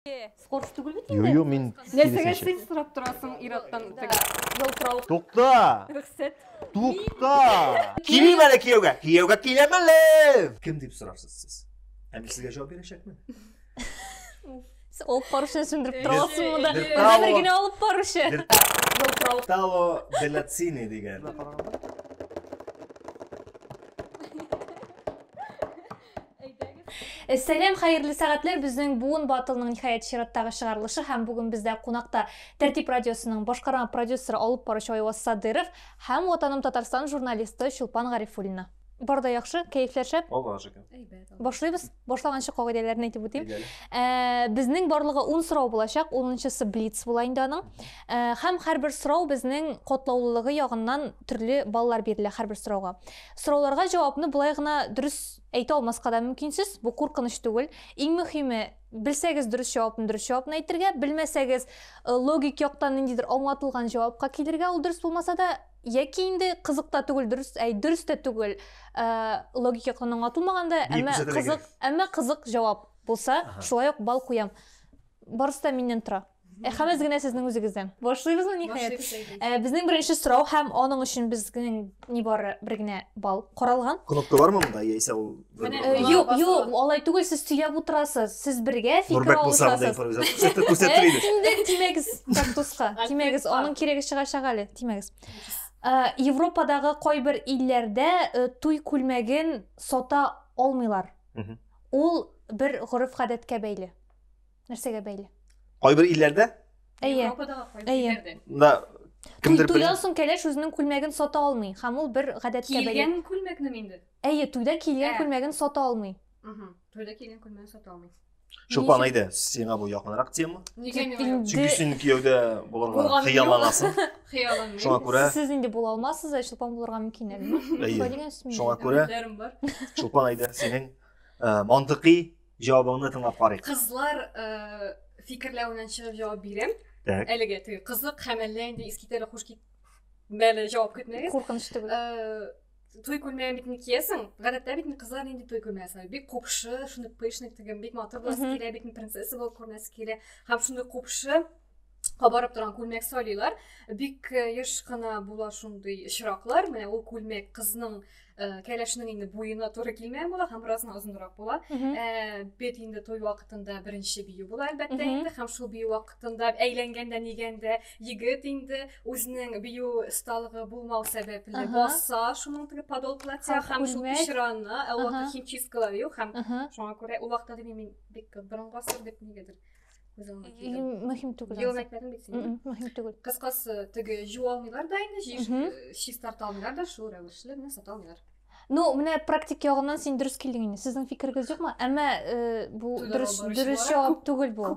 Скорыш түгел бит инде? Yo, мен Нәрсеге сен сұрап тұрасың Ираттан Жол Тоқта! рұқсат. Тоқта! Келейін әлі күйеуге? Күйеуге келемелі! Кім деп сұрарсыз сіз? Әмі сізге жауап берешек ме? Олып барушын сөндіріп тұрасың мұда. Вертало. Біргіне олып барушы. Вертало Беллацини деген. Сәлем, қайырлы сағатлар. Біздің буын батылының нихаят шираттағы шығарылышы һәм бүгін бізде қонақта Тәртип радиосының башқарма продюсері олып барушы Ойвас Садыров һәм Отаным Татарстан журналисті Шулпан Гарифуллина. Барда яқшы, кәйфләр шәп. Алла жекем. Башлайбыз. Башлаганчы кагыйдәләрне әйтеп үтим. Безнең барлыгы 10 сорау булачак. 10-нчысы блиц була инде аның. Һәм һәрбер сорау безнең катлаулылыгы ягыннан төрле баллар бирелә һәрбер сорауга. Сорауларга җавапны булай гына дөрес әйтә алмаска да мөмкинсез. Бу куркыныч түгел. Иң мөһиме, белсәгез дөрес җавапны әйтергә, белмәсәгез логик яктан ниндидер аңлатылган җавапка килергә, ул дөрес булмаса да яки инде кызыкта түгел, дөрес тә түгел. Логик яктан аңлатылмаганда, әмма кызык җавап булса, шулай ук бал куям. Барысы да миннән тора. Һәммәс генә сезнең үзегездән. Башлыйбызмы ниһаят? Безнең беренче сорау һәм аның өчен безнең нибары бер генә бал каралган. Кнопка бармы монда? Яисә ул Юк, алай түгел, сез сөйләп утырасыз. Сез бергә фикер алышасыз. Тимәгез, кактуска. Тимәгез, аның кирәге чыгачак әле. Тимәгез. Европадагы кайбер илләрдә туй күлмәген сата алмыйлар. Ул бер гореф-гадәткә бәйле. Нәрсәгә бәйле? Кайбер илләрдә? Европадагы кайбер илләрдә. Кемдер туйдан соң кәләш үзенең күлмәген сата алмый. Һәм ул бер гадәткә бәйле. Килгән күлмәкне инде. Туйда килгән күлмәген сата алмый. Туйда килгән күлмәген сата алмый. Шулпан әйдә, сиңа бу якынрак тема. Нигә Чөнки син кияүдә булырга хыялланасың. Шуңа күрә сез инде була алмассыз, Шулпан булырга мөмкин әле. Шуңа күрә Шулпан әйдә, синең мантыйкый җавабыңны тыңлап карыйк. Кызлар фикерләүеннән чыгып җавап бирәм. Әлегә теге кызык һәм әллә инде искитәле хуш китмәле җавап көтмәгез. Куркыныч түгел. Туй күлмәген бит киясең. Гадәттә бит кызлар инде туй күлмәсе. Бик купшы, шундый пышный тегем, бик матур буласы килә, бик принцесса булып күренәсе килә. Һәм шундый купшы кабарып торган күлмәк салыйлар. Бик еш кына була шундый очраклар. Менә ул күлмәк кызның кәләшнең инде буена туры килмәгән була һәм бераздан озынрак була. Бит инде туй вакытында беренче бию була әлбәттә инде. Һәм шул бию вакытында әйләнгәндә нигәндә егет инде үзенең бию сталыгы булмау сәбәпле баса шуның теге подол платья һәм шул пишраны, ул химчисткалар юк һәм шуңа күрә ул вакытта мин бик борынгасыр дип нигәдер мөһим түгел. Мөһим түгел. Кыскасы теге жуалмыйлар да инде, шиш тарта алмыйлар да шул рәвешле менә сата алмыйлар. Менә практик ягыннан син дөрес килдең инде. Сезнең фикерегез юкмы? Әмма бу дөрес җавап түгел бу.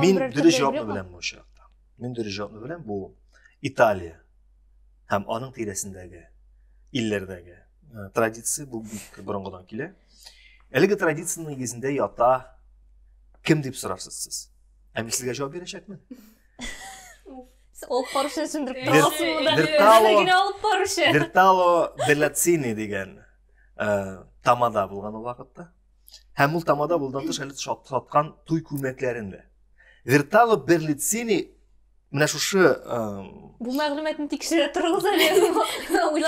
Мин дөрес җавапны беләм бу очракта. Мин дөрес җавапны беләм бу Италия һәм аның тирәсендәге илләрдәге традиция бу бик борынгыдан килә. Әлеге традициянең нигезендә ята кем дип сорарсыз сез? Әмма сезгә җавап бирәчәкме? Олып барушы сөндереп торасың монда. Вертало Беллацини деген тамада булган ул вакытта. Һәм ул тамада булдан тыш әле саткан туй күлмәкләрендә. Вертало Беллацини менә шушы бу мәгълүматны тикшерә торыгыз әле.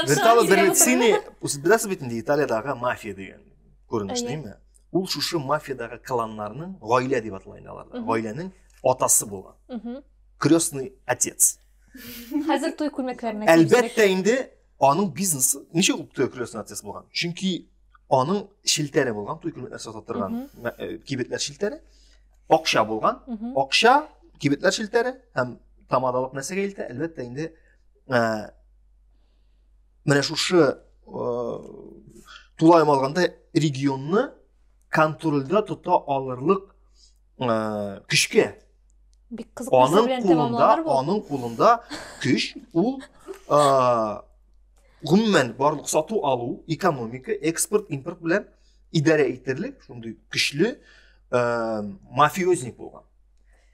Вертало Беллацини, беләсез бит инде Италиядагы мафия деген күренеш, нәме? Ул шушы мафиядагы кланнарның гаилә дип аталган аларда. Гаиләнең атасы булган. Крестный отец. Хәзер туй күлмәкләренә. Әлбәттә инде аның бизнесы ничек ул крестный отец булган? Чөнки аның шилтәре булган, туй күлмәкләр сата торган кибетләр шилтәре, акча булган. Акча, кибетләр шилтәре һәм тамадалык нәрсәгә илтә? Әлбәттә инде менә шушы тулай алганда регионны контрольдә тота алырлык көчкә. Аның кулында көч, ул гомумән барлык сату алу, экономика, экспорт, импорт белән идарә итерлек, шундый көчле мафиозник булган.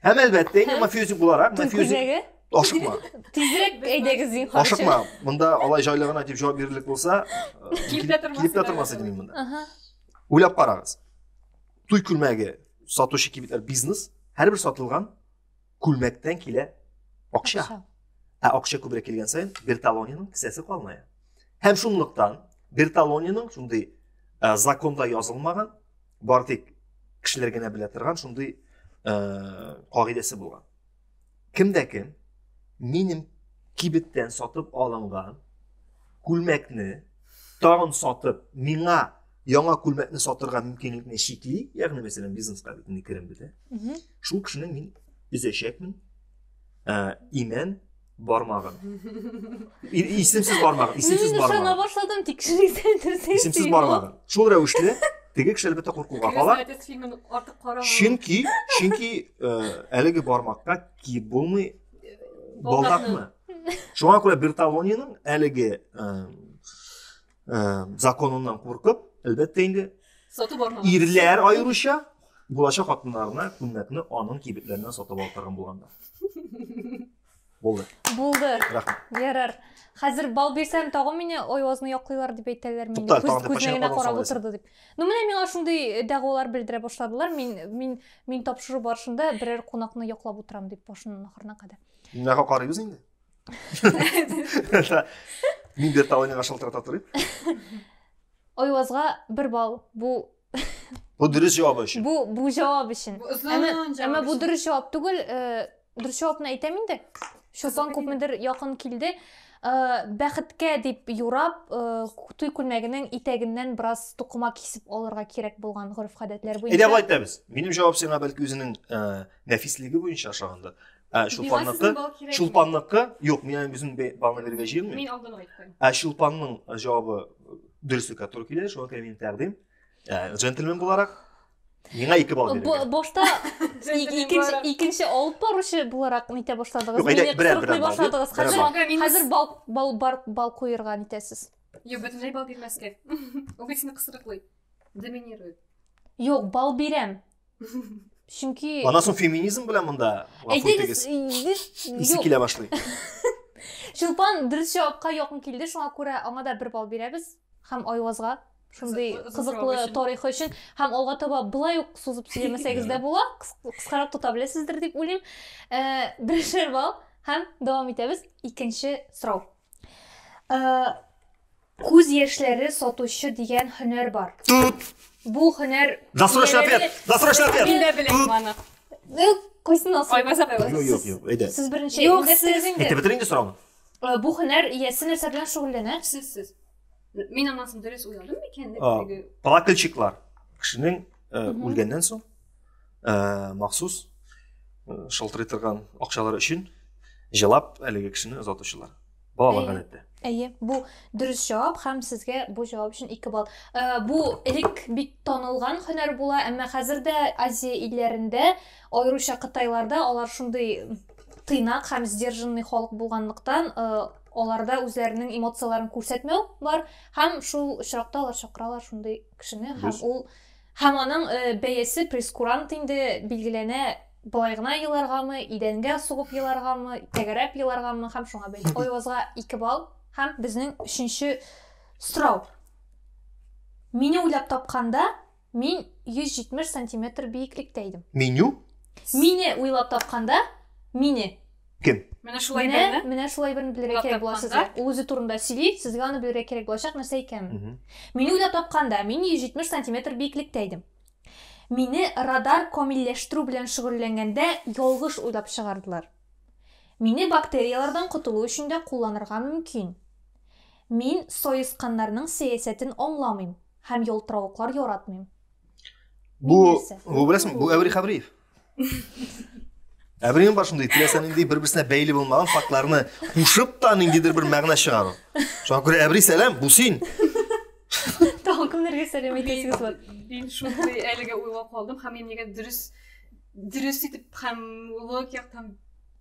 Һәм әлбәттә инде мафиозник буларак, мафиозник ашыкма. Тизрәк әйдәгез зин хаҗы. Ашыкма. Монда алай җайлыгына дип җавап бирерлек булса, килеп тормас идем мин монда. Уйлап карагыз. Туй күлмәге сатучы кибетләр бизнес Her bir satılgan күлмәктән килә акча. Акча күбрәк килгән саен Бертолониянең кесәсе калмая. Һәм шунлыктан Бертолониянең шундый законда язылмаган, бар тик кешеләр генә белә торган шундый кагыйдәсе булган. Кемдә кем минем кибеттән сатып алынган күлмәкне тагын сатып, миңа яңа күлмәкне сатырга мөмкинлекне шикли, ягъни мәсәлән бизнеска битне керем диде. Шул кешенең мин үзәшәкмен, имән бармагын. Исемсез бармагын, исемсез бармагын. Мин башладым, тик кешелектән төрсәң. Исемсез бармагын. Шул рәвешле теге кеше әлбәттә куркуга кала. Чөнки әлеге бармакка киеп булмый балдакны. Шуңа күрә Бертолониянең әлеге законыннан куркып, әлбәттә инде ирләр аеруча булачак хатыннарына күлмәкне аның кибетләреннән сатып алган булгандар. Булды. Рәхмәт. Ярар. Хәзер бал бирсәм тагын мине ойвазны яклыйлар дип әйтәләр мине. Күзгә карап утырды дип. Менә миңа шундый дәгъвалар белдерә башладылар. Мин тапшыру барышында берәр кунакны яклап утырам дип башыннан ахырына кадәр. Нәгә карыйбыз инде? Мин Бертолониягә шалтырата торыйм. Ойвазга 1 бал. Бу дөрес җавабы өчен. Бу җавап өчен. Әмма бу дөрес җавап түгел, дөрес җавапны әйтәм инде. Шулпан күпмедер якын килде. Бәхеткә дип юрап, туй күлмәгенең итәгеннән бераз тукыма кисеп алырга кирәк булган гореф-гадәтләр буенча. Әйдә әйтәбез. Минем җавап сиңа бәлки үзенең нәфислеге буенча ашаганда. Шулпанныкы, юк, мин үзем балны бергә җыймын. Мин алдан әйттем. Шулпанның җавабы дөреслеккә туры килә, шуңа күрә мин тәкъдим. Джентльмен буларак миңа 2 бал бирергә. Башта икенче алып баручы буларак нитә башладыгыз. Хәзер бал куерга нитәсез. Юк, бөтенләй бал бирмәскә. Ул бит сине кысырыклый. Доминирует. Юк, бал бирәм. Чөнки Анан соң феминизм белән монда исе килә башлый. Шулпан дөрес җавапка якын килде, шуңа күрә аңа да 1 бал бирәбез. Һәм Айвазга шундый кызыклы тарихы өчен һәм алга таба булай ук сузып сөйләмәсәгез дә була, кыскарак тута беләсездер дип уйлыйм. 1 бал һәм дәвам итәбез. Икенче сорау. Күз яшьләре сатучы дигән һөнәр бар. Бу һөнәр Досрочный ответ. Мин дә беләм аны. Кайсын алсın? Айваз апай. Юк, әйдә. Сез беренче. Юк, сез инде. Әйтеп бетерин инде сорауны. Бу һөнәр иясе нәрсә белән шөгыльләнә? Сез. Мин анасын дөрес уйладым микән? Плакальщиклар кешенең үлгәннән соң махсус шалтырый торган акчалар өчен җылап әлеге кешене озатучылар. Балалар гадәттә. Әйе, бу дөрес җавап һәм сезгә бу җавап өчен 2 бал. Бу элек бик танылган һөнәр була, әмма хәзер дә Азия илләрендә, аеруча Кытайларда алар шундый тыйнак һәм сдержанный халык булганлыктан, аларда үзләренең эмоцияларын күрсәтмәү бар һәм шул очракта алар чакыралар шундый кешене һәм аның бәясе прескурант инде билгеләнә. Былай гына еларгамы, идәнгә сугып еларгамы, тәгәрәп еларгамы һәм шуңа бәйле. Айвазга 2 бал һәм безнең 3нче сорау. Мине уйлап тапканда, мин 170 см биеклектә идем. Мине уйлап тапканда, мине. Кем? Менә шулай белә. Менә шулай берне белергә кирәк була сезгә. Ул үзе турында сөйли, сезгә аны белергә кирәк булачак нәрсә икән. Мине уйлап тапканда, мин 170 см биеклектә идем. Мине радар камилләштерү белән шөгыльләнгәндә ялгыш уйлап чыгардылар. Мине бактериялардан кутылу өчен дә кулланырга мөмкин. Мин союзканнарның сәясәтен аңламыйм һәм ялтыравыклар яратмыйм. Бу беләсеңме, бу Әбри Хабриев. Әбриның башында теләсәнең бер-берсенә бәйле булмаган фактларны кушып та ниндидер бер мәгънә чыгару. Шуңа күрә Әбри сәлам, бу син. Тагын кемнәргә сәлам әйтәсегез бар? Мин шундый әлегә уйлап калдым һәм мин нигә дөрес итеп һәм логикадан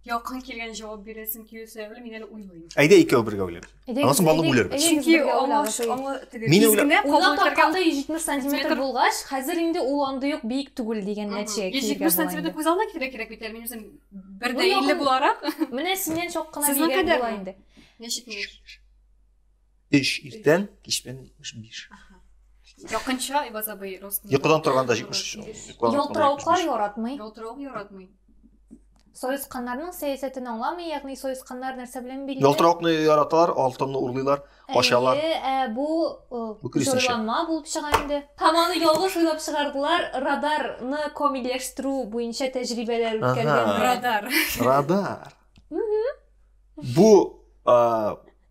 якын килгән җавап бирәсем килсә, мин әле уйлыйм. Әйдә икәү бергә уйлыйбыз. Анысы балны уйларбыз. Чөнки Мин уйлап 170 см булгач, хәзер инде ул андый ук биек түгел дигән нәтиҗәгә килгән. 170 см күз алдына кирәк бит, мин үзем 1.50 буларак. Менә синнән чак кына биек була инде. Ничек? 3 иртән, кичтән 5. Якынча Ибазабай ростын. Йокыдан торганда 70. Ялтыраулыклар яратмый. Ялтырау яратмый. Сойысқандарның сәясәтен аңламый, ягъни сойысқандар нәрсә белән били? Ялтыраукны яраталар, алтынны урлыйлар, ашалар. Бу кересенчә. җайланма булып чыга инде. Һәм аны ялгыш уйлап чыгардылар. Радарны комилләштерү буенча тәҗрибәләр үткәргән. Радар. Радар. Бу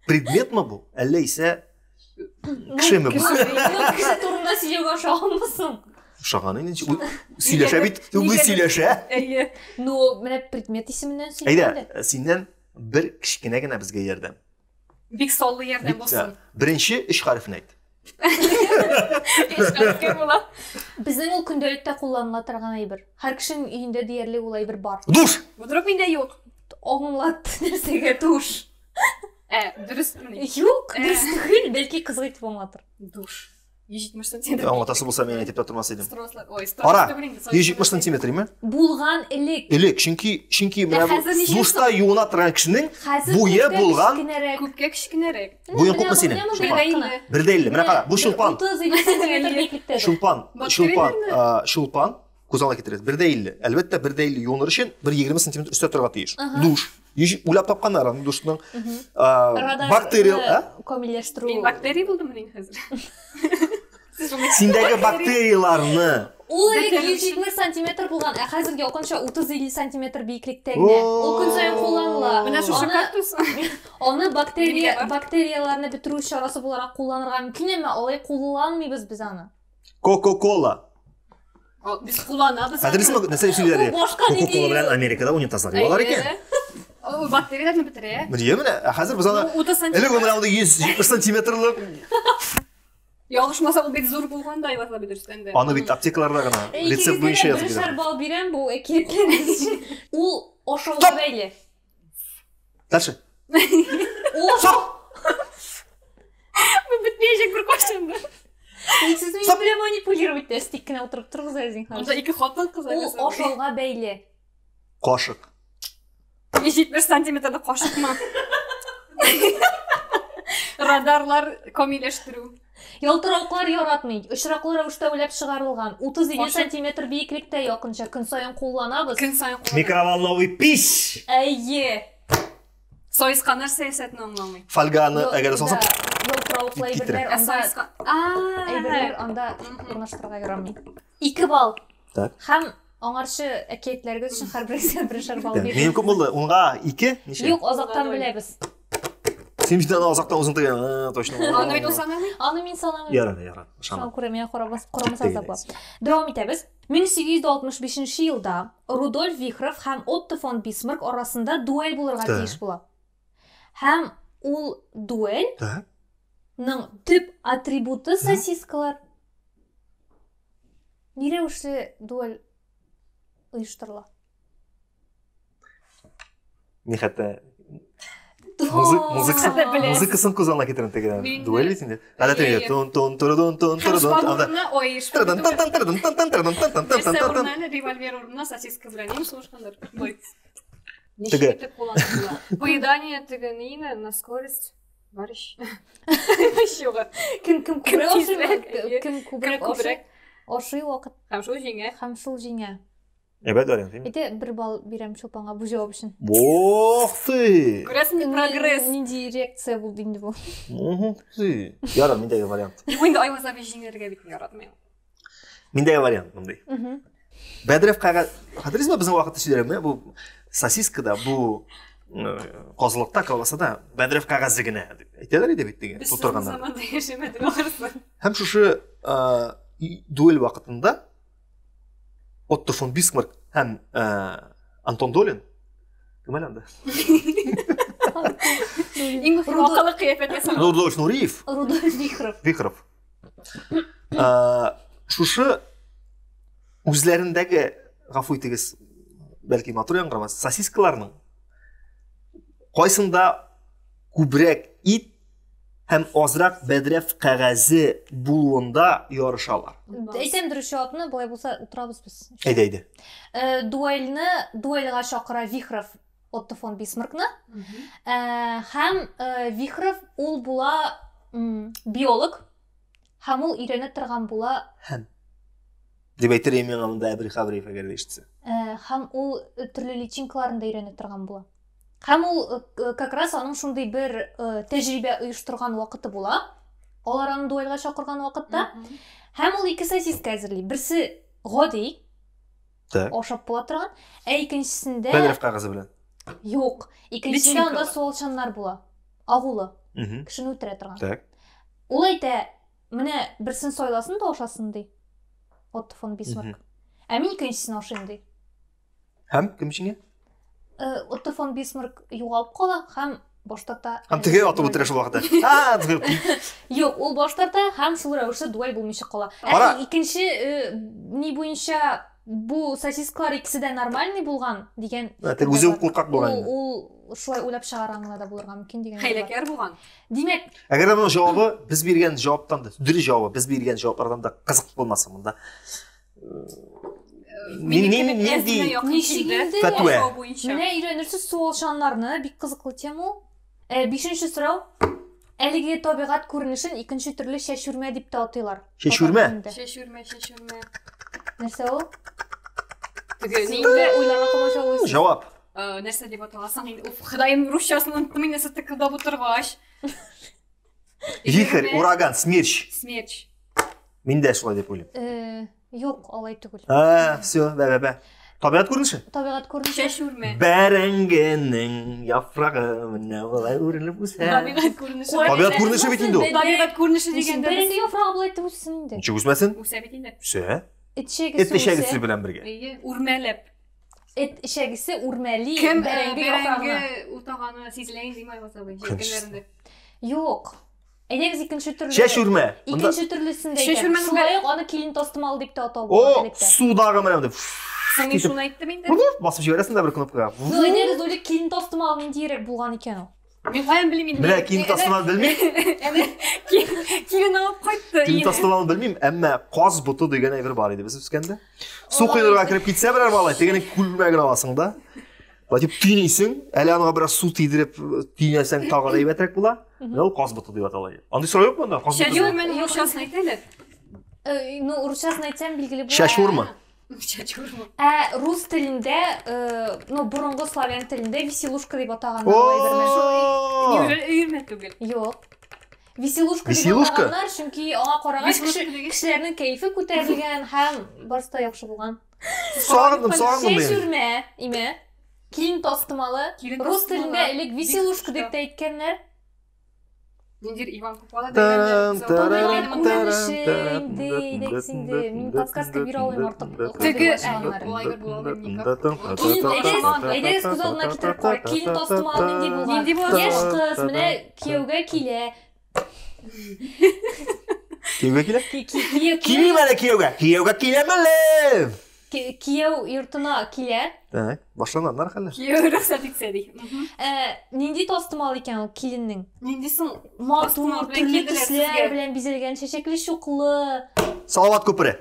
предметме бу? Әллә исә кешеме бу? Кеше турында сөйләгән шагылмысын. Шаганы инде сөйләшә бит, бу сөйләшә. Әйе. Ну, менә предмет исеменнән Әйдә, сөйләгәндә. синнән бер кичкенә генә безгә ярдәм. Бик саллы ярдәм булсын. Беренче эш харифен әйт. Эшкә була. Безнең ул көндәлектә кулланыла торган әйбер. Һәр кешенең өендә диярлек ул әйбер бар. Душ. Будырып миндә юк. Аңлат нәрсәгә душ. Дөрестме? Юк, дөрес түгел, бәлки кызгый дип аңлатыр. Душ. 170 сантиметр. Аңлатасы булса мен әйтеп тормас идем. Строслар. Ой, Ара, 170 сантиметр име? Булган элек. Элек, чөнки менә хәзер бу ничә душта юына торган кешенең Хәзер буе булган Күпкә кечкенәрәк. буен күпме синең? 1.50. Менә кара, бу шулпан. 30-50 сантиметр биеклектә. Шулпан күз алдына китерәбез. 1.50. Әлбәттә 1.50 юыныр өчен 1.20 сантиметр өстә торырга тиеш. Душ. Уйлап тапканнар аны душның бактерия, комилләштерү. Бактерия булдымы мин хәзер? синдәге бактерияларны Ул 170 сантиметр булган, ә хәзер якынча 30-50 сантиметр биеклектә генә. Ул көн саен кулланыла. Менә шушы кактус. Аны бактерияларны бетерү чарасы буларак кулланырга мөмкин, әмма алай кулланмыйбыз без аны. Coca-Cola. Без кулланабыз. Хәзер нәрсә сөйләре? Башка ни Coca-Cola белән Америкада унитазлар юалар икән. Ул бактерияларны бетерә. Менә хәзер biz аны 30 сантиметр. элек аны 170 сантиметрлык Ялгышмаса ул бит зур булгандай васа бедерстән дә. аны бит аптекаларда гына рецепт буенча язып Бер бирә. бал бирәм бу әкиятләргә өчен. Ул ашауга бәйле. Дальше. Бу битмәячәк бер кашында. Сез мине белән манипулировать итәсез, тик кенә утырып торыгыз әзин хәзер. Анда ике хатын кыз Ул ашауга бәйле. Кашык. 170 сантиметрлы кашыкмы? Радарлар комилләштерү. Ялтырауклар яратмый. Очраклы рәвештә уйлап чыгарылган. 30-50 сантиметр биеклектә якынча көн саен кулланабыз. Көн саен Микроволновый пич. Әйе. Сойысканнар сәясәтен аңламый. Фольганы әгәр салсак Ялтырауклы әйберләр анда Сойыскан. әйберләр анда урнаштырырга ярамый. 2 балл. Так. Һәм аңарчы әкиятләргә өчен һәрберсенә бершәр балл бирәм. Минем күп булды. Унга 2 ничә? Юк, азактан беләбез. Син бит аны азактан узын тегән. Точно. Аны бит усанамый. Аны мин санамыйм. Ярар. Шуңа Шама. күрә миңа карамас азаплап. Дәвам итәбез. 1865 елда Рудольф Вихров һәм Отто фон Бисмарк арасында дуэль булырга тиеш була. Һәм ул дуэльның төп атрибуты сосискалар. Ни рәвешле дуэль оештырыла? Ни хәтта Музыкасын музыкасын күз алдына китерәм тегән. Дуэль бит инде. Гадәттә тон. Анда револьвер урынына сосиска белән ем сулышкандар. Бой. Теге. Поедание тегенина на скорость. Барыш. Шуга. Кем күбрәк Тизрәк, кем күбрәк ашый вакыт Һәм шул җиңә. һәм шул җиңә. Әбәд вариант. Әйтә, 1 балл бирәм Чулпанга бу җавап өчен. Ох ты. Күрәсең прогресс. Нинди реакция булды инде бу? Ярар, миндәге вариант. Инде айваза бит җиңәргә бит яратмыйм. Миндәге вариант мондай. Бәдрев кага, хәтерсезме безнең вакытта сөйләрме? Бу сосискада, бу козлыкта, колбасада Бәдрев кагазы генә. Әйтәләр иде бит диген. Тутырганнар. Заманда яшәмәдек ахырсы. Һәм шушы дуэль вакытында Отто фон Бисмарк һәм Антон Долин кемәләнде? Иң мөһим акыллы кыяфәт ясаган. Рудольф Нуриев. Рудольф Вихров. Шушы үзләрендәге гафу итегез, бәлки матур яңгырамас, сосискаларның кайсында күбрәк ит һәм азрак бәдрәф кәгазе булуында ярышалар. Әйтәм дөрес җавапны, болай булса утырабыз без. Әйдә. Дуэльгә чакыра Вихров Отто фон Бисмаркны. Һәм Вихров ул була биолог һәм ул өйрәнә торган була. Дип әйтер мен алында әбри хабри фәгәр ишетсә. Һәм ул төрле личинкаларында өйрәнә торган була. Һәм ул как раз аның шундый бер тәҗрибә оештырган вакыты була. Алар аны дуэльгә чакырган вакытта. Һәм ул ике сосиска әзерли. Берсе гади, ашап була торган, икенчесендә Бәдрәф кагызы белән. юк. Икенчесендә анда суалчаннар була. Агулы. Кешене үтерә торган. Так. Ул әйтә, менә берсен сайласын да ашасын ди. Отто фон Бисмарк. Ә мин икенчесен ашыйм ди. Һәм кем өчен? Отто фон Бисмарк югалып кала һәм баштарта. Һәм теге атып утыра шул вакытта. Юк, ул баштарта һәм шул рәвештә дуэль булмыйча кала. Икенче ни буенча бу сосискалар икесе дә нормальный булган дигән. Теге үзе куркак булган. Ул шулай уйлап чыгарганы да булырга мөмкин дигән. Хәйләкәр булган. Димәк, Әгәр моның җавабы без биргән җаваптан да, дөрес җавабы без биргән җаваплардан да кызык булмаса монда. Фәтуә. Менә өйрәнерсез суалчаннарны бик кызыклы тема ул. 5нче сорау. Әлеге табигать күренешен икенче төрле шәшүрмә дип тә атыйлар. Шәшүрмә? Шәшүрмә. Нәрсә ул? Теге Нинди уйларга камаша Җавап. Нәрсә дип аталасың инде? Ходаем русчасын онытмый нәрсә тыкылдап утыргач. Вихрь, ураган, смерч. Смерч. Мин дә шулай дип уйлыйм. Юк, алай түгел. Всё, бә. Табигать күренеше? Табигать күренеше. Шәшүрмә. Бәрәңгенең яфрагы менә улай үрелеп үсә. Табигать күренеше. Табигать күренеше бит инде ул. Табигать күренеше дигәндә Бәрәңге яфрагы булай итеп үссен инде. Ничек үсмәсен? үсә бит инде. Үсә. Эт белән бергә. Үрмәләп. Эт ишәгесе үрмәли Кем бәрәңге яфрагына. утаганы сизләйин димай булса бу җиркеннәрендә. Юк. Әйдәгез икенче төрле. Шәшүрмә. Икенче төрлесендә. Шәшүрмәнең Шулай ук аны килин тастымал дип тә атау О, була. судагы менә дип. Сән шуны әйттем инде. Басып җибәрәсең дә бер кнопкага. Ну, әйдәгез ул килин тастымал ниндирәк булган икән ул. Мин каян белим инде. Менә кин тастымал белмим. Килин алып кайтты. Кин тастымал белмим, әмма каз буты дигән әйбер бар иде без үскәндә. Су кыйнырга кирип китсә берәр малай, тегене күлмәгенә аласың да. Латип тинисең, әле аңа бераз су тидереп тинәсәң тагы да әйбәтрәк була. Менә ул каз буты дип атала. Андый сорау юк монда? Каз буты. Шәшүрмәнең русчасын әйтәләр. Ну, урысчасын әйтсәм билгеле була. Шәшүрмә. Шәшүрмә. Рус телендә, ну, борынгы славян телендә веселушка дип атаганнар әйберне. Неужели өйрмә түгел? Юк. Веселушка дип Веселушка? атаганнар, чөнки аңа карагач кешеләрнең кәефе күтәрелгән һәм барысы да яхшы булган. Сагындым мен. Шәшүрмә, име. Килин тастымалы. Рус телендә элек веселушка дип тә әйткәннәр. Ниндир Иван Купала дигәндә. Мин подсказка бирә алмыйм артык. Теге Айгыр булган Әйдәгез күз алдына китереп кара. Килин тастымалы нинди булган? Яшь кыз менә кияүгә килә. Кияүгә килә? Килә. Кияүгә киләме? Кияү йортына килә. Так, башланганнар хәлләр. Кияү рөхсәт итсә ди. Нинди тастымал икән ул киленнең? Нинди соң? Матур, төрле төсләр белән бизәлгән, чәчәкле чуклы. Салават күпере.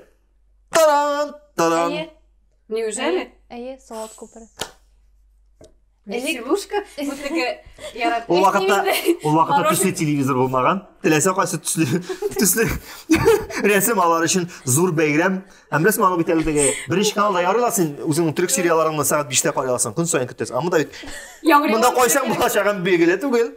Таран. Неужели? Әйе, Салават күпере. Веселушка. Вот теге ярат. Ул вакытта төсле телевизор булмаган. Теләсә кайсы төсле рәсем алар өчен зур бәйрәм. Һәм рәсем алып бит әлегә беренче каналда ярыйласың, үзеңнең түрк сериалларыңны сәгать 5тә карыйласың, көн саен көтәсең. Анда бит монда кайсаң булачагын билгеле түгел.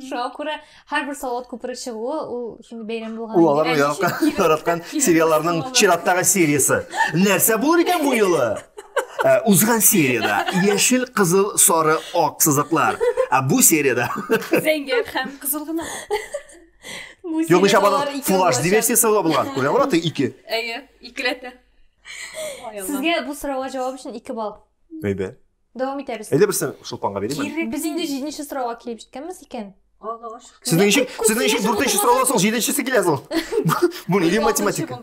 Шуңа күрә һәрбер Салават күпере чыгуы ул шундый бәйрәм булган. Ул алар яраткан сериалларның чираттагы сериясе. Нәрсә булыр икән бу юлы? Узган серияда яшел, кызыл, сары, ак сызыклар. Бу серияда зәңгәр һәм кызыл гына. Юк, шабаның флаш диверсиясы булган. Күрә бара 2. Әйе, икеләтә. Сезгә бу сорауга җавап өчен 2 балл. Әйбә. Дәвам итәбез. Әйдә берсен шулпанга бирәм. Без инде 7нче сорауга килеп җиткәнбез икән. Аллаһ. Сезнең 4нче сораулар соң 7нчесе килә соң. Бу ни математика?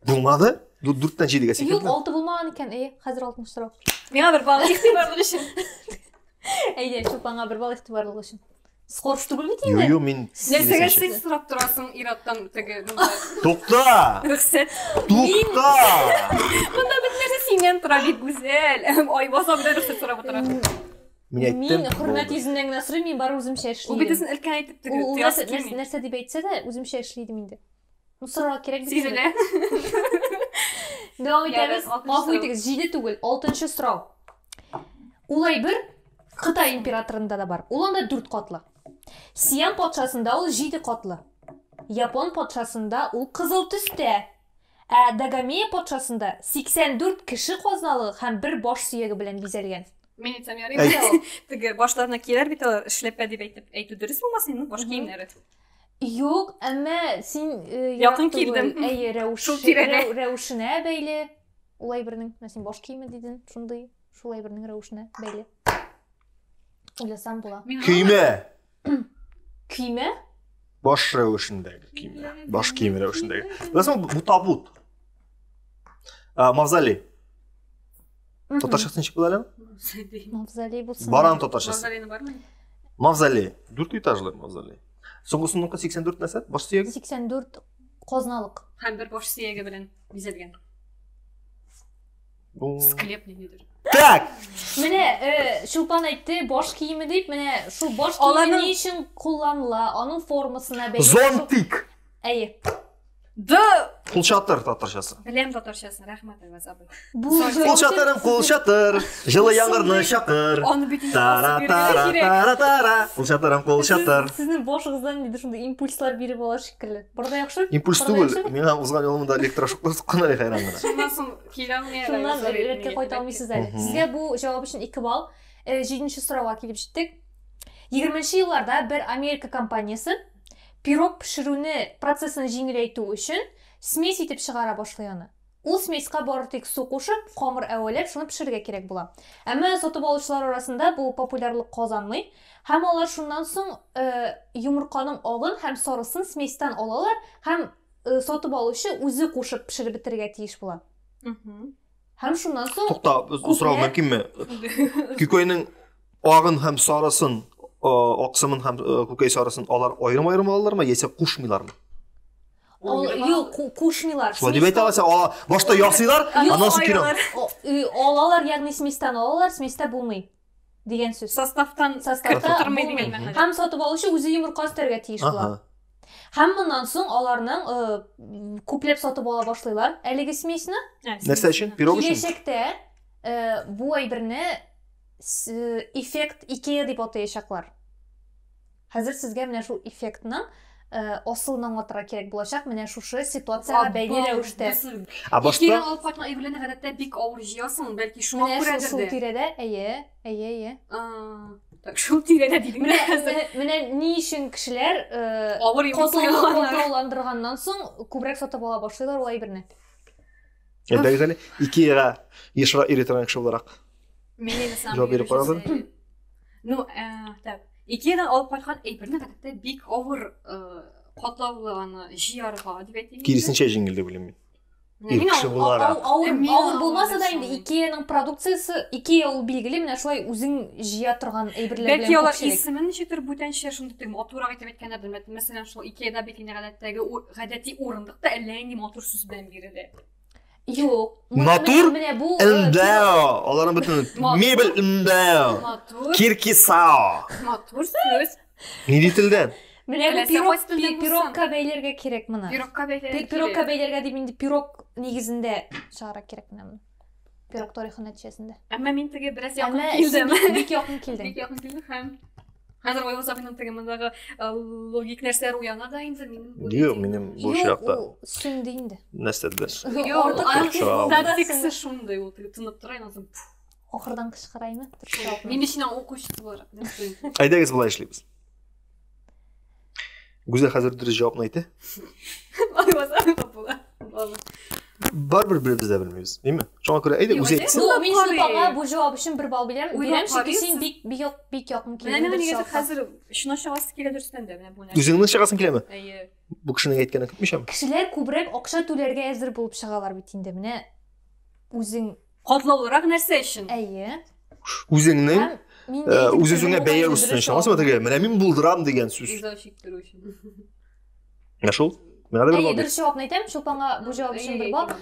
Булмады? 4тән 7гә сикерде. Юк, 6 булмаган икән. Хәзер 6нчы сорау. Миңа бер бал ихтибарлык өчен. Әйдә, шулпанга бер балл ихтибарлык өчен. Скорш түгел бит инде. Юк, мин Нәрсәгә сез сорап торасың ираттан теге. Тукта! Рөхсәт. Тукта! Монда бит нәрсә синнән тора бит гүзәл. Ай баса белән рөхсәт сорап тора. Мин хөрмәт йөзеннән генә сорыйм, мин бары үземчә эшлим. Ул бит үзен өлкән әйтеп теге. Нәрсә дип әйтсә дә, үземчә эшлидем инде. Сұрауға керек бит. Сезіле. Devam ederiz. Altыншы Ғафу сұрау. етіңіз, 7 түгіл. 6-шы сұрау. Улай бір Қытай императорында да бар. Ол анда 4 қатлы. Сиам патшасында ол 7 қатлы. Япон патшасында ол қызыл түсте. Дагамея патшасында 84 кіші қозналы һәм бір баш сүйегі белән бизәлгән. Мен айтсам ярый. Теге башларына келер бит алар эшләпә дип әйтү дөрес булмасын инде баш киемнәре. Юк, әмма син Якын килдем. Әйе, рәвешенә бәйле. Улай бернең, син баш киеме дидең, шундый, шулай бернең рәвешенә бәйле. Уйласам була. Күйме. Киеме? Баш рәвешендәге киеме. Баш киеме рәвешендәге. Bilasizmi, bu tabut. Mavzoley. Татарчасы ничек була әле? Мавзолей булсын. Баран татарчасы. Мавзолейны бармы? Mavzoley. 4 этажлы mavzoley. Соңгысыныңкы 84 нәрсә? Баш сөяге? 84 қозналык. Һәм бер баш сөяге белән бизәлгән. Склепный недер. Так. Менә Шулпан әйтте, баш киеме дип, менә шул баш киеме ни өчен кулланыла, аның формасына бәйле. Зонтик. Әйе. Кулчатыр татарчасы. Беләм татарчасын, рәхмәт Айвазабы. Кулчатырым кулчатыр, жылы яңгырны шакыр. Аны бит инде Тара. Кулчатырым кулчатыр. Сезнең башыгыздан нидер шундый импульслар биреп ала шикелле. Барда яхшы? Импульс түгел. Мен узган юлымда электрошокка суккан хайран гына. Шуннан соң килә алмый. Шуннан ретке кайта алмыйсыз әле. Сезгә бу җавап өчен 2 балл. 7-нче сорауга килеп җиттек. 20-нче елларда бер Америка компаниясе пирог пешерүне процессын җиңеләйтү өчен смесь итеп чыгара башлый аны. Ул смеска бары тик су кушып, камыр әвәләп, шуны пешерергә кирәк була. Әмма сатып алучылар арасында бу популярлык казанмый, һәм алар шуннан соң йомырканың агын һәм сарысын сместән алалар, һәм сатып алучы үзе кушып пешереп бетергә тиеш була. Һәм шуннан соң Тукта, сорау мөмкинме? Күкөйнең агын һәм сарысын, аксымын һәм күкөй сарысын алар айрым-айрым алалармы, яисә кушмыйлармы? Юк, кушмыйлар. Шулай дип әйтә аласың, башта ясыйлар, аннан соң кирәк. Алалар, ягъни сместән алалар, сместә булмый дигән сүз. Составтан тормый дигән мәгънәдә. Һәм сатып алучы үзе йомырка өстәргә тиеш була. Һәм моннан соң аларның күпләп сатып ала башлыйлар әлеге смесне. Нәрсә өчен? Пирог өчен? Киләчәктә бу әйберне эффект IKEA дип атаячаклар. Хәзер сезгә менә шул эффектның асылын аңлатырга кирәк булачак, менә шушы ситуациягә бәйле рәвештә. Башта Икең алып кайткан әйберләрне гадәттә бик авыр җыясың, бәлки шуңа Менә шул күрәдер. тирәдә, әйе. Так, шул тирәдә дидең. Менә ни өчен кешеләр Авыр катыландырганнан соң күбрәк сатып ала башлыйлар ул әйберне. Әйдәгез әле, IKEA-га ешра иретерән кеше буларак. Мен инде сам. Җавап биреп карагыз. Ну, так. Икеядан алып кайткан әйберне гадәттә бик авыр катлаулы аны җыярга дип әйтәм. Киресенчә җиңел дип уйлыйм мин. Ир кеше буларак. Авыр булмаса да инде IKEA-ның продукциясе, IKEA ул билгеле менә шулай үзең җыя торган әйберләр Бәлки алар исемен ничектер бүтәнчә шундый тип матурак итеп әйткәннәрдер. Мәсәлән, шул IKEA-да бит инде гадәттәге урындыкта әллә инде матур сүз белән бирелә. Юк. Матур? Менә бу Индау. Аларның бөтен мебель индау. Матур. Киркисау. Матур сүз. Ни дителдән? менә бу пирогка бәйләргә кирәк моны. Пирогка бәйләргә. Пирогка бәйләргә дип инде пирог нигезендә чыгара кирәк менә моны. Пирог тарихы нәтиҗәсендә. Әмма мин теге бераз якын килдем. Бик якын килдең. Бик якын килдем һәм хәзер Айвазабының теге мондагы логик нәрсәләр уяна да инде минем. Юк, минем бу чакта. Сүнде инде. Нәрсәдә? Артык шундай ул тынып тора инде. Ахырдан кычкыраймы? Мин өчен укучысы бар. Әйдәгез булай эшлибез. Гүзәл хәзер дөрес җавапны әйтә. Айвазабы була. Барбер беребез дә белмибез, әйме? Шуңа күрә әйдә үзе әйтсен. Ну, мин шулпанга бу җавап өчен бер бал бирәм. Бирәм, чөнки син бик якын килдең. Менә нигә хәзер шуны чыгасы килә дөрестән дә менә бу нәрсә. Үзеңнең чыгасың киләме? Әйе. Бу кешенең әйткәнен көтмишәм. Кешеләр күбрәк акча түләргә әзер булып чыгалар бит инде. Менә үзең Катлаулырак нәрсә өчен? әйе. Үзеңнең үз-үзеңә бәя үстен чамасы теге. Менә мин булдырам дигән сүз. Үзәшиктер өчен. Менә шул. Менә дә бер Әйе, бал. дөрес җавапны әйтәм. Шулпанга бу җавап өчен бер бал.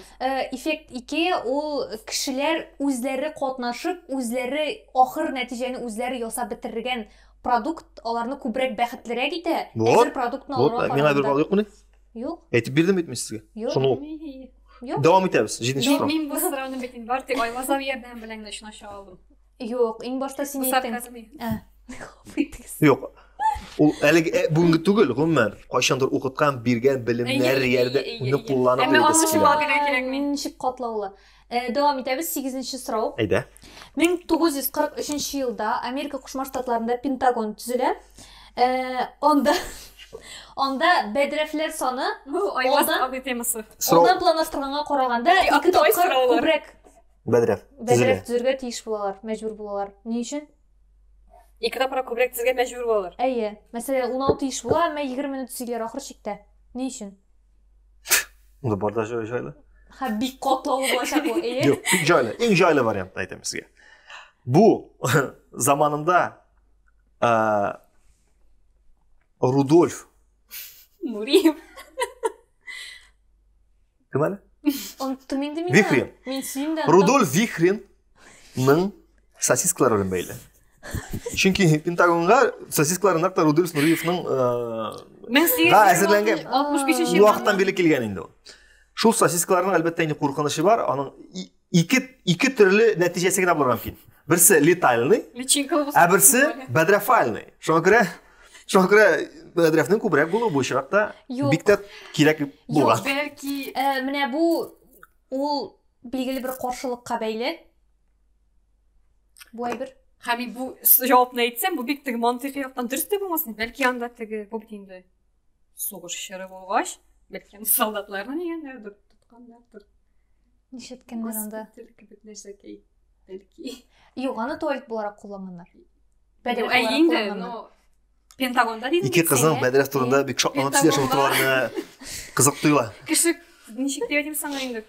Эффект IKEA ул кешеләр үзләре катнашып, үзләре ахыр нәтиҗәне үзләре ясап бетергән продукт аларны күбрәк бәхетлерәк итә. Әзер продуктны алырга Миңа бер бал юкмы? Yok. Айтып бердім бит мен сізге. Yok. Соны Yok. Davam etemiz. 7-ші сұрау. Мен бұл сұрауны бетін бар тек Айваза ерден біләң де шына шалдым. Yok. En başta sen Бұл ettin. сарказм. Yok. Ол әлеге бүгінгі түгел, ғұмыр. Қайшандыр оқытқан, берген білімдер yerде оны қолланып Әмі береді алышы сізге. бал керек мен. Меншік қатлаулы. Devam etemiz 8-ші сұрау. Әйді. 1943 yılda Amerika Koşma Ştatlarında Pentagon tüzüle. Onda bedrefler sonu Айваза абы темасы. ondan planlaştırğanğa qaraganda 2 Aktoy topqar sıralar. көбірек Бәдрәф. bedref tüzürgə тиеш булалар, мәҗбүр булалар. Ни өчен? Екі тапыра көбірек тізге мәжбүр болар. Әйе. Мәсәлән, 16 тиеш була, әмма 20 тüзүләр ахыр чиктә. Ни өчен? Onda barda жайлы. Ха, бик катлаулы булачак бу. Әйе. Yok, big жайлы. Ең жайлы вариантты айтамын сізге. Bu zamanında Rudolf Нуриев. Кім әлі? Оны төмендә мин. Вихрин. Мин сүйендә. Rudolf Vihrin'ның сосискалары белән бәйле. Чөнки Пентагонга сосискаларында да Rudolf Nurievның әзерләнгән 65 вакыттан бері келген инде ул. Шул сосискаларның әлбәттә инде куркынышы бар. Аның ике төрле нәтиҗәсе генә булырга мөмкин. Берсе летальный, ә берсе бәдрәфальный. Шуңа күрә бәдрәфнең күбрәк булуы бу очракта бик тә кирәк булган. Yok belki Менә бу ул билгеле бер каршылыкка бәйле. Бу әйбер. Хами bu cevapını etsem bu bik tigi mantıqi yoqdan dürüst de bulmasın. Belki anda tigi bu bitinde soğuş şere bolğaç. Belki anda soldatlarını yeganlardır, tutqanlardır. Нишеткәннәр анда. Belki. Belki. Юк, аны туалет буларак кулланганнар. Yok, әйінде, но Pentagonda дейсің. Ике кызың бәдрәф турында бик шатланып сөйләшеп утыраларны кызык тоела. Кеше ничек дип әйтим саңа инде.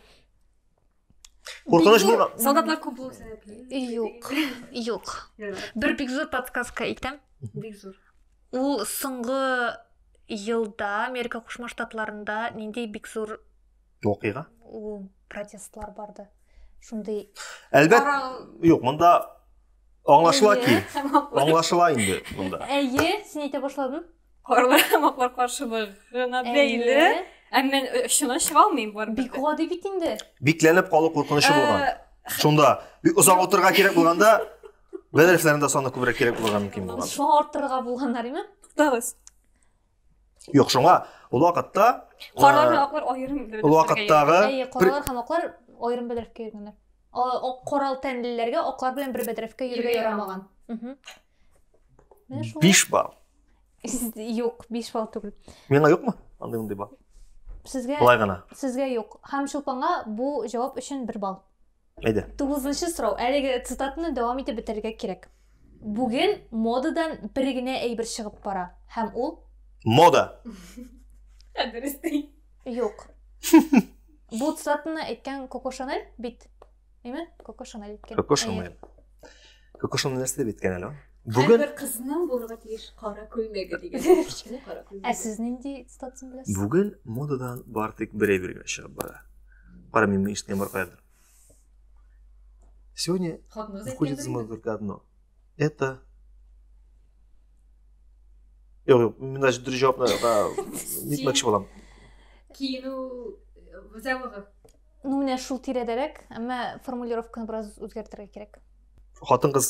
Куркыныч булган. Солдатлар күп булса. Юк. Юк. Бер бик зур подсказка әйтәм. Бик зур. Ул соңгы елда Америка Кушма Штатларында ниндәй бик зур Вакыйга. ул протестлар барды. Шундый. Әлбәт, юк, монда аңлашыла ки. Аңлашыла инде монда. Әйе, син әйтә башладың? Парламентлар каршылыгына бәйле. Әмма шуны чыгалмыйм бар. Бик гади бит инде. Бикләнеп калу куркынышы булган. Шунда бик озак утырырга кирәк булганда бәдрәфләрендә саны күбрәк кирәк булган мөмкин булган. Шуңа артырга булганнар име? Туктагыз. Юк, шуңа ул вакытта Каралар аклар аерым. ул вакыттагы Әйе, каралар һәм аклар аерым бәдрәфкә йөргәннәр. Корал тәнлеләргә аклар белән бер бәдрәфкә йөргә ярамаган. Менә шул. 5 балл. Юк, 5 балл түгел. Миңа юкмы? Андай ундай балл. Сезгә Булай гына. Сезгә юк. Һәм Шулпанга бу җавап өчен 1 балл. Әйдә. 9-нчы сорау. Әлеге цитатны дәвам итеп бетерергә кирәк. Бүген модадан бер генә әйбер чыгып бара. Һәм ул Мода. Дөрестей. юк. Бу цитатны әйткән Коко Шанель бит. Әйме? Коко Шанель әйткән. Коко Шанель. Коко Шанель нәрсә дип әйткән әле? Бүген Бер кызның булырга тиеш кара күлмәге дигән. Кичкенә кара күлмәге. Ә сез нинди цитатны беләсез? Бүген модадан бар тик бер әйбергә чыгып бара. Кара мин ишеткән бар кайдыр. Сегодня выходит из моды только одно. Это Yok, мен даже дөрес җавапны нитмәкче булам. Кину зәвыгы. Ну, менә шул тирәдәрәк, әмма формулировканы бераз үзгәртергә кирәк. Хатын-кыз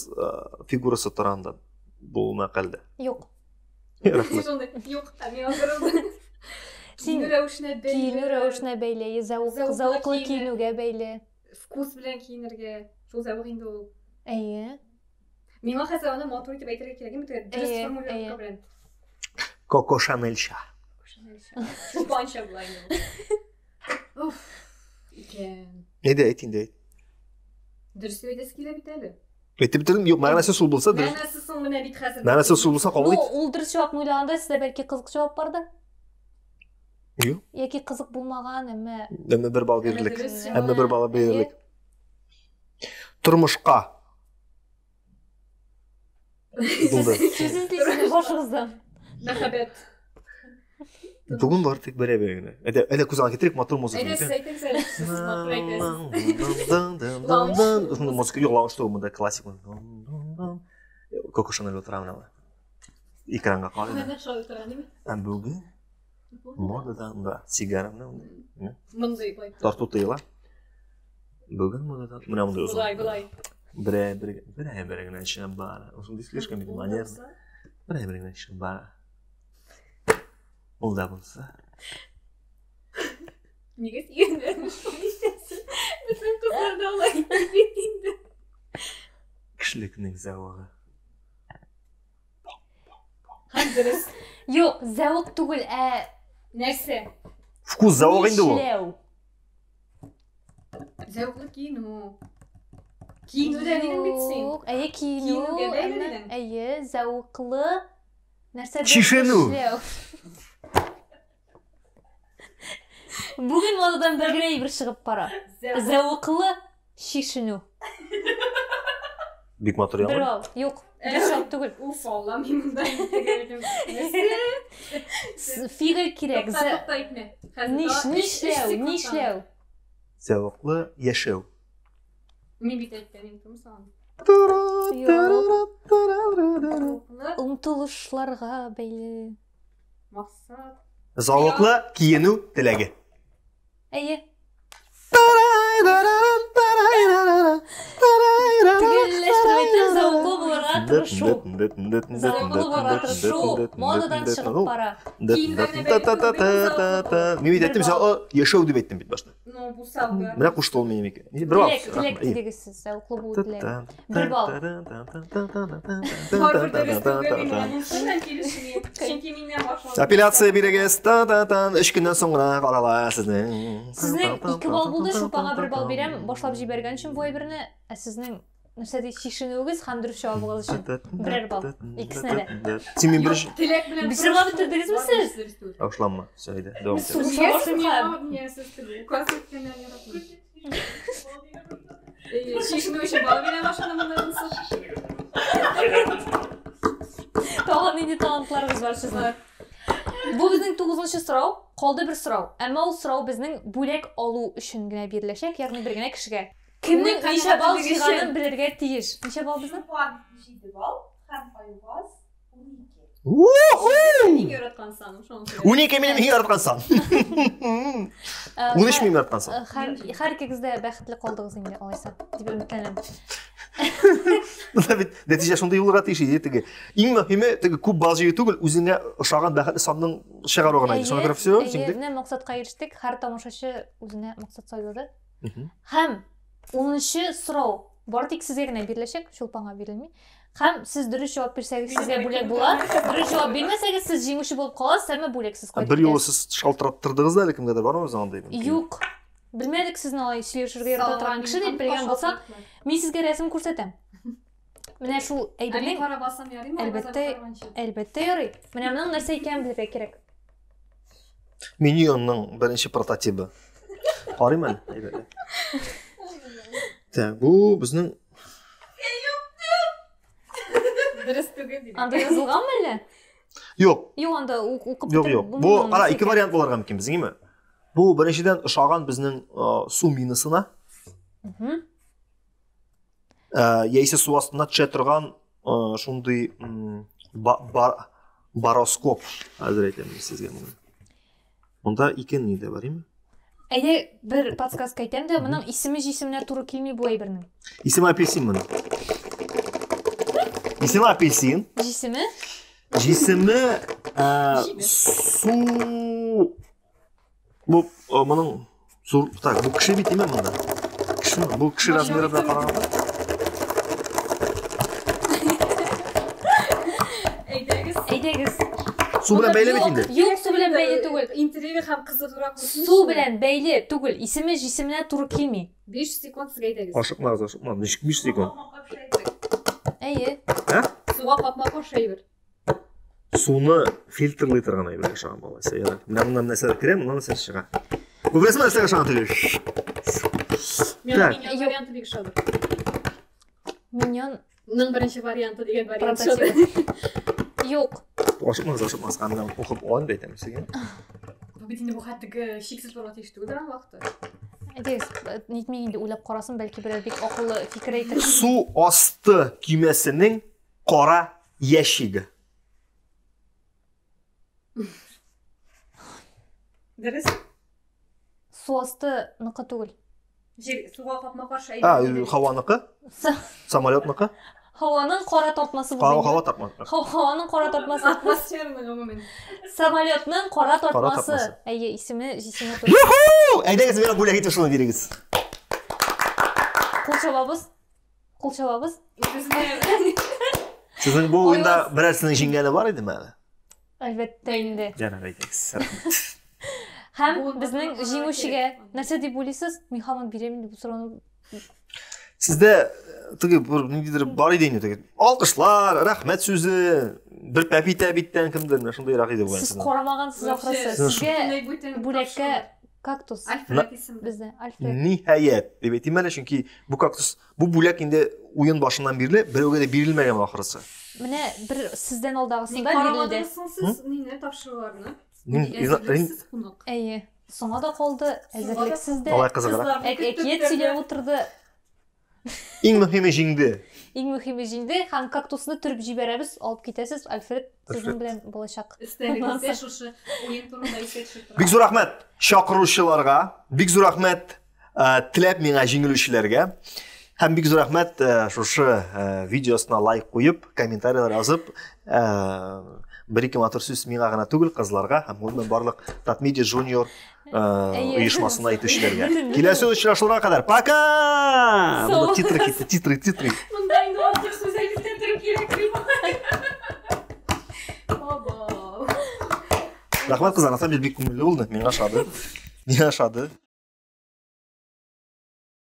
фигурасы турында бу мәкалдә. Юк. Рәхмәт. Юк, әми агырылды. Син киенү рәвешенә бәйле, зәвыклы киенүгә бәйле. Вкус белән киенергә. Шул зәвык инде ул. Әйе. Миңа хәзер аны матур итеп әйтергә кирәк инде. Дөрес формулировка белән. Коко Шанельша. Шулпанча була инде. Уф. Икән. Әйдә, әйт инде. Дөрес әйтәсе килә бит әле. Әйтеп бетердем, юк, мәгънәсе шул булса, дөрес. Мәгънәсе соң менә бит хәзер. Мәгънәсе шул булса кабул ит. Ул дөрес җавапны уйлаганда сездә бәлки кызык җавап бардыр. Юк. Яки кызык булмаган, әмма Әмма бер балл бирерлек. Әмма бер балл бирерлек. Тормышка. Булды. Сез излисез башыгыздан. Мәхәббәт. Бүген бар тик бер әйбергә. Әйдә күзгә китерик мотор музыка. Әйдә, сез әйтегез. Сез матур әйтәсез. Шунда музыка юклау что монда классик. Коко Шанель утырамын ала. Экранга карый. Менә шул торган име? Һәм бүген Modadan da sigaramda Мындай былай. тарту тыйла. Бүгін модадан мына мындай uzun. Былай. Бірігінен ішін бара. Осындай слишком манер. Бірігінен ішін бара. Ол да болса. Неге сен Bütün kızlar da olay bittiğinde. Кішіліктің зауығы. Дұрыс. Yok, зәуық түгіл, Нәрсе? Вкус зауығы енді ол. Нишлеу. Зәуқлы киіну. Киіну да деген бітсен. Yok, киіну. Киінуге бәйлі деген. Зәуықлы. Нәрсе Шишену. Бүгін модадан біргіне бір шығып бара. Зәуықлы шишіну. Бик матур Бір яңыр. бал. Yok, бір жауап түгіл. Уф, Аллам, мен мұндай тегердім. Фигір керек. Тоқта етме. Нишлеу. Зауықлы яшеу. Мен бит айтпен, мен саған. Ұмтылышларға бәйлі. Мақсат. Зауықлы киіну тілегі. Түгеллештірмейтін зауқлы боларға тырышу. Зауқлы боларға тырышу. Модадан шығып бара. Мен бит айттым, мысалы, яшеу деп айттым бит башта. Ну, бұл салғы. Мына құшты ол мен емеке. Бір бал. Тілек тілегісіз. Зауқлы болу тілегі. Бір бал. Апелляция берегіз. Үш күннен соңына қарала сіздің. Сіздің 2 бал болды, Шолпанға 1 бал берем. Башлап жіберген үшін бой біріне, сіздің нәрседе шешінуіңіз һәм дұрыс жауабыңыз үшін 1 бал. Икісіне де. Сен мен бір Тілек білен. Бішірға бітірдіңіз бі сіз? Аушыланма. Сөйді. Давам ет. Шешіну үшін бала бере машина мұндайынсы. Тағын нені талантларыңыз бар сіздің. Бұл біздің 9-шы сұрау, қолды бір сұрау. Әмі ол сұрау біздің бөлек алу үшін гіне берілешек, яғни бір гіне кішіге. Кімнің неше бал жиғанын білерге тиіш. Неше бал біздің? 12 яратқан саным. 12 менен ең яратқан сан. 13 мен яратқан сан. Hər ikіңізdə бәхітлі қалдыңыз енді алайса, деп үміттенем. Мына бит нәтиже шундай юлга тиеши теге. Иң мөһиме теге күп бал жыю түгел, үзеңә ошаган бәхетле санның чыгаруына айды. Шуңа күрә все, җиңдек. Менә максатка ирештек, һәр тамашачы үзенә максат сайлады. Һәм 10-нчы сорау бар тик сезгә генә биреләчәк, Шулпанга бирелми. Һәм сез дөрес җавап бирсәгез, сезгә бүләк була. Дөрес җавап бирмәсәгез, сез җиңүче булып каласыз, әмма бүләксез кайтып. Бер юлы сез шалтыраттырдыгыз да, кемгәдер бармы аңдый. Юк. Білмедік сіздің алай сөйлешуге ярата тұрған кіші деп білген болсақ, мен сізге рәсім көрсетем. Менә шул әйбернең әлбәттә ярый. Менә моның нәрсә икәнен белергә кирәк. Миньонның беренче прототипы. Карыйм әле. Әйбәтле. Так, бу безнең Дөрес түгел дип. Анда язылганмы әллә? Юк. Юк, анда укып Юк, юк. Бу кара ике вариант булырга мөмкин безнеңме? Бу беренчедән ошаган безнең су минусына. Яисә су астына төшә торган шундый бароскоп хәзер әйтәм сезгә моны. Монда ике ниде бар име? Әйдә бер подсказка әйтәм дә, моның исеме туры килми бу әйбернең. Исеме апельсин моның. Исеме апельсин. Җисеме? Җисеме су. Бу моның зур, так, бу кеше бит име монда. Кеше, бу кеше размеры белән караганда. Әйдәгез. Су белән бәйле бит инде. Юк, су белән бәйле түгел. Интервью һәм кызыграк булсын. Су белән бәйле түгел. Исеме җисеменә туры килми. 5 секунд сезгә әйтәгез. Ашыкмагыз. Ничек 5 секунд? Әйе. Суга капма кошайбыр. Суны фильтрлый торган әйбер ашаган баласы. Яна. Менә нәрсә керәм, моннан нәрсә чыга. Бу берсе нәрсә ашаган түгел. Мен варианты бик шады. Миньон Ның беренче варианты дигән вариант прототипы. шады. Юк. Ашыкмагыз. Аны укып алам да әйтәм сезгә. Бу бит инде бу хәттәге шиксез булып тиештү дә вакыты. Әйдәгез, нитмәй инде уйлап карасын, бәлки берәр бик акыллы фикер әйтер. Су асты көймәсенең кара яшиге. Дөрес. Суасты ныкы түгел. Жер суга капма каршы Хаваныкы, самолетныкы. Хаваның кара тартмасы Хава тартмасы. Хаваның кара тартмасы. атмосфераны гомумән. Самолетның кара тартмасы. тартмасы. Әйе, исеме җисеме туй. Әйдәгез менә бүләк итеп шуны бирегез. Кул чабабыз. Кул чабабыз. Сезнең бу уенда берәрсенең җиңгәне бар идеме әле? Әлбәттә инде. Җанат әйтегез. Һәм безнең җиңүчегә нәрсә дип уйлыйсыз? Мин һаман бирәм дип сорауны. Сездә теге бер ниндидер бар иде инде теге. Алкышлар, рәхмәт сүзе, бер пәпитә биттән кемдер менә шундый рак иде бу Сез инде. карамагансыз ахрысы. Сезгә бүләккә кактус бездә Альфред. Ниһаят дип әйтим әле, чөнки бу кактус, бу бүләк инде уен башыннан бирле берәүгә дә бирелмәгән ахрысы. Менә бер сездән алдагысында Карамадыңыз бирелде. сез нине тапшыруларны? Мин Кунак. Әйе. Соңа да калды. Әзерлексез дә. алай кызыграк. Әкият сөйләп утырды. Иң мөһиме җиңде. Иң мөһиме җиңде һәм кактусны төреп җибәрәбез, алып китәсез. Альфред сезнең белән булачак. Истәлегезгә шушы уен турында исәп чыгып. Бик зур рәхмәт чакыручыларга, бик зур рәхмәт теләп миңа җиңелүчеләргә. Һәм бик зур рәхмәт шушы видеосына лайк куеп, комментарийлар язып, бер-ике матур сүз миңа гына түгел, кызларга һәм гомумән барлык Татмедиа Junior оешмасына итүчеләргә. Киләсе очрашуларга кадәр. Пока! Бу титры. Монда инде актив сүз әйтеп торып кирәк. Баба. Рәхмәт кызлар, на самом деле бик күңелле булды. Миңа шады.